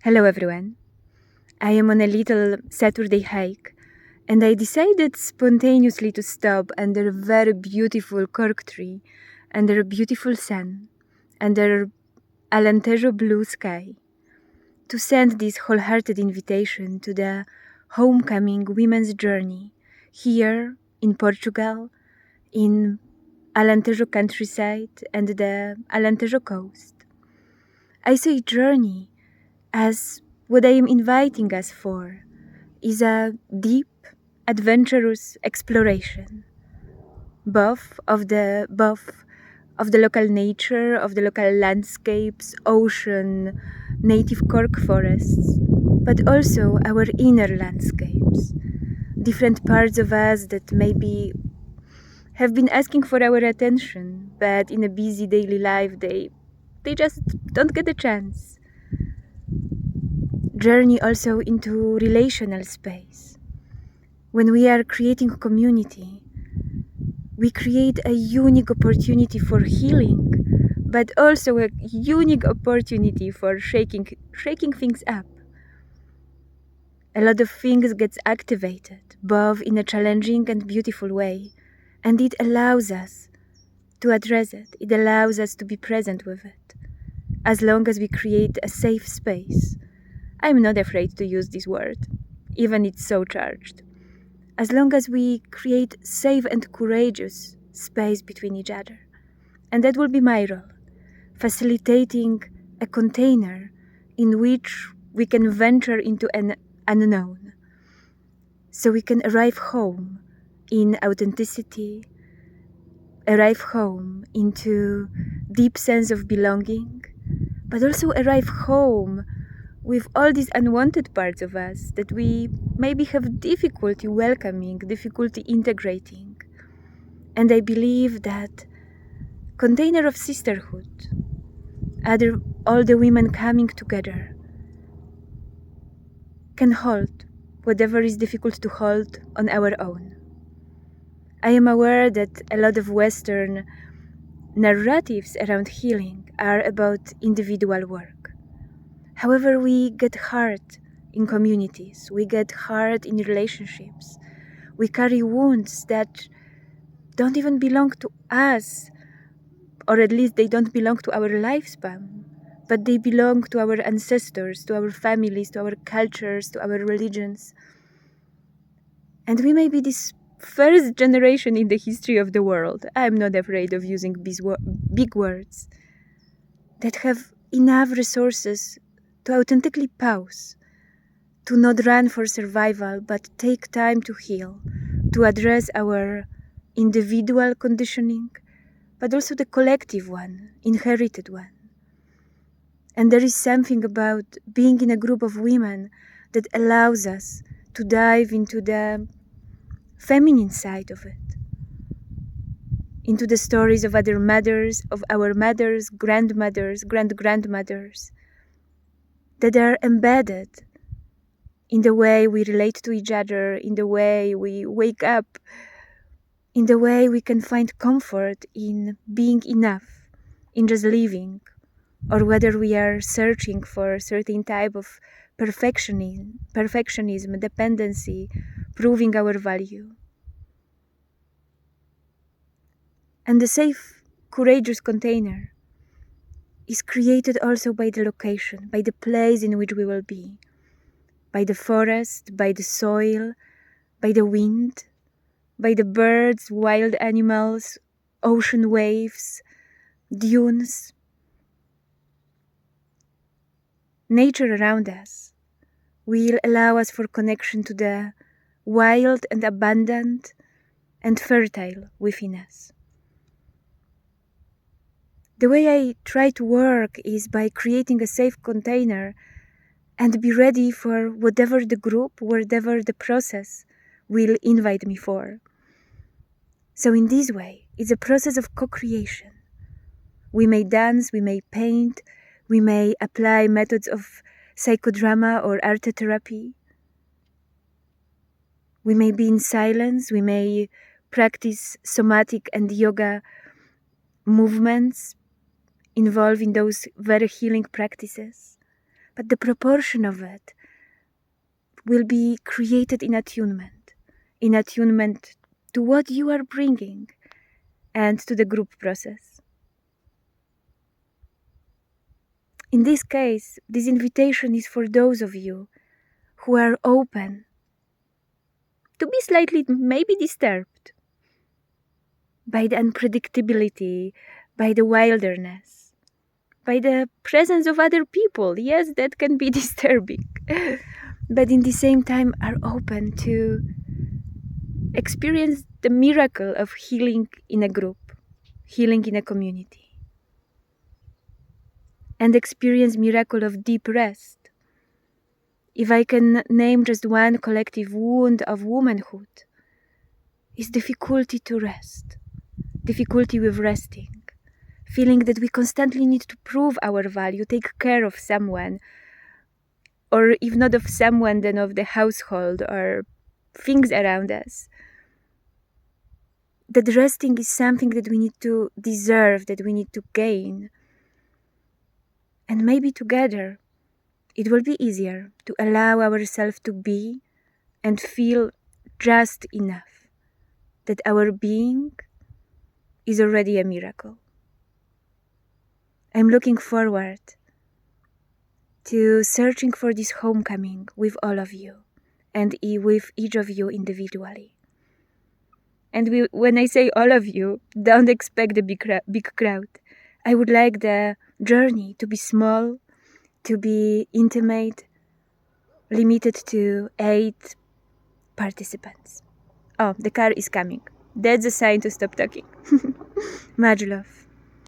Hello everyone. I am on a little Saturday hike and I decided spontaneously to stop under a very beautiful cork tree, under a beautiful sun, under Alentejo blue sky, to send this wholehearted invitation to the homecoming women's journey here in Portugal, in Alentejo countryside and the Alentejo coast. I say journey as what I am inviting us for is a deep, adventurous exploration, both of the local nature, of the local landscapes, ocean, native cork forests, but also our inner landscapes, different parts of us that maybe have been asking for our attention, but in a busy daily life they just don't get a chance. Journey also into relational space. When we are creating community, we create a unique opportunity for healing, but also a unique opportunity for shaking things up. A lot of things gets activated, both in a challenging and beautiful way, and it allows us to address it. It allows us to be present with it, as long as we create a safe space. I'm not afraid to use this word, even it's so charged. As long as we create safe and courageous space between each other. And that will be my role, facilitating a container in which we can venture into an unknown. So we can arrive home in authenticity, arrive home into deep sense of belonging, but also arrive home with all these unwanted parts of us that we maybe have difficulty welcoming, difficulty integrating. And I believe that container of sisterhood, all the women coming together, can hold whatever is difficult to hold on our own. I am aware that a lot of Western narratives around healing are about individual work. However, we get hurt in communities, we get hurt in relationships, we carry wounds that don't even belong to us, or at least they don't belong to our lifespan, but they belong to our ancestors, to our families, to our cultures, to our religions. And we may be this first generation in the history of the world, I'm not afraid of using big words, that have enough resources to authentically pause, to not run for survival, but take time to heal, to address our individual conditioning, but also the collective one, inherited one. And there is something about being in a group of women that allows us to dive into the feminine side of it, into the stories of other mothers, of our mothers, grandmothers, great-grandmothers, that are embedded in the way we relate to each other, in the way we wake up, in the way we can find comfort in being enough, in just living, or whether we are searching for a certain type of perfectionism, dependency, proving our value. And the safe, courageous container is created also by the location, by the place in which we will be, by the forest, by the soil, by the wind, by the birds, wild animals, ocean waves, dunes. Nature around us will allow us for connection to the wild and abundant and fertile within us. The way I try to work is by creating a safe container and be ready for whatever the group, whatever the process will invite me for. So in this way, it's a process of co-creation. We may dance, we may paint, we may apply methods of psychodrama or art therapy. We may be in silence, we may practice somatic and yoga movements involved in those very healing practices. but the proportion of it will be created in attunement to what you are bringing and to the group process. In this case, this invitation is for those of you who are open to be slightly maybe disturbed by the unpredictability, by the wilderness, by the presence of other people. Yes, that can be disturbing. But in the same time are open to experience the miracle of healing in a group, healing in a community, and experience miracle of deep rest. If I can name just one collective wound of womanhood, is difficulty to rest, difficulty with resting, feeling that we constantly need to prove our value, take care of someone, or if not of someone, then of the household or things around us. That resting is something that we need to deserve, that we need to gain. And maybe together it will be easier to allow ourselves to be and feel just enough, that our being is already a miracle. I'm looking forward to searching for this homecoming with all of you and with each of you individually. And when I say all of you, don't expect a big crowd. I would like the journey to be small, to be intimate, limited to 8 participants. Oh, the car is coming. That's a sign to stop talking. Much love.